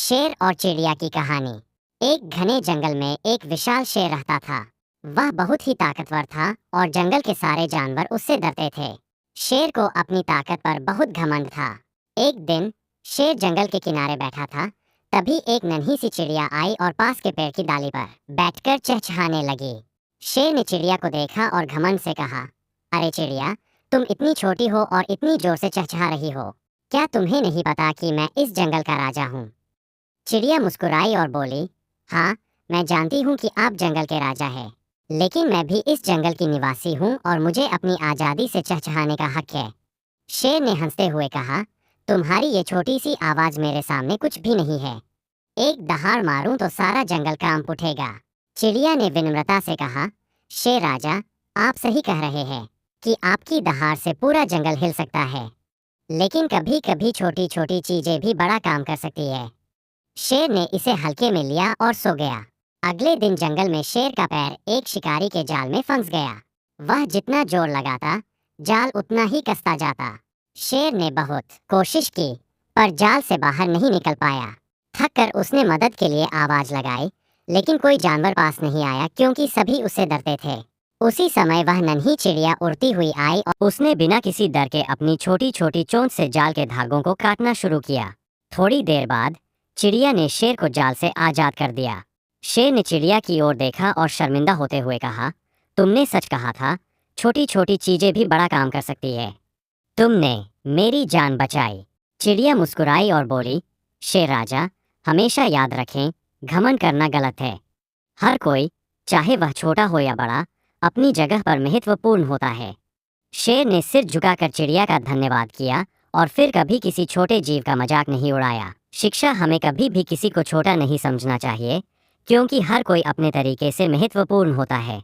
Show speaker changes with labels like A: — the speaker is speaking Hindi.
A: शेर और चिड़िया की कहानी। एक घने जंगल में एक विशाल शेर रहता था। वह बहुत ही ताकतवर था और जंगल के सारे जानवर उससे डरते थे। शेर को अपनी ताकत पर बहुत घमंड था। एक दिन शेर जंगल के किनारे बैठा था। तभी एक नन्ही सी चिड़िया आई और पास के पेड़ की डाली पर बैठकर चहचहाने लगी। शेर ने चिड़िया को देखा और घमंड से कहा, अरे चिड़िया, तुम इतनी छोटी हो और इतनी जोर से चहचहा रही हो। क्या तुम्हें नहीं पता कि मैं इस जंगल का राजा हूँ? चिड़िया मुस्कुराई और बोली, हाँ, मैं जानती हूँ कि आप जंगल के राजा हैं, लेकिन मैं भी इस जंगल की निवासी हूँ और मुझे अपनी आज़ादी से चहचहाने का हक है। शेर ने हंसते हुए कहा, तुम्हारी ये छोटी सी आवाज़ मेरे सामने कुछ भी नहीं है। एक दहाड़ मारूं तो सारा जंगल कांप उठेगा। चिड़िया ने विनम्रता से कहा, शेर राजा, आप सही कह रहे हैं कि आपकी दहाड़ से पूरा जंगल हिल सकता है, लेकिन कभी कभी छोटी छोटी चीजें भी बड़ा काम कर सकती है। शेर ने इसे हल्के में लिया और सो गया। अगले दिन जंगल में शेर का पैर एक शिकारी के जाल में फंस गया। वह जितना जोर लगाता, जाल उतना ही कसता जाता। शेर ने बहुत कोशिश की, पर जाल से बाहर नहीं निकल पाया। थक कर उसने मदद के लिए आवाज लगाई, लेकिन कोई जानवर पास नहीं आया क्योंकि सभी उससे डरते थे। उसी समय वह नन्ही चिड़िया उड़ती हुई आई और उसने बिना किसी डर के अपनी छोटी छोटी चोंच से जाल के धागों को काटना शुरू किया। थोड़ी देर बाद चिड़िया ने शेर को जाल से आजाद कर दिया। शेर ने चिड़िया की ओर देखा और शर्मिंदा होते हुए कहा, तुमने सच कहा था, छोटी छोटी चीजें भी बड़ा काम कर सकती है। तुमने मेरी जान बचाई। चिड़िया मुस्कुराई और बोली, शेर राजा, हमेशा याद रखें, घमंड करना गलत है। हर कोई, चाहे वह छोटा हो या बड़ा, अपनी जगह पर महत्वपूर्ण होता है। शेर ने सिर झुकाकर चिड़िया का धन्यवाद किया और फिर कभी किसी छोटे जीव का मजाक नहीं उड़ाया। शिक्षा हमें कभी भी किसी को छोटा नहीं समझना चाहिए, क्योंकि हर कोई अपने तरीके से महत्वपूर्ण होता है।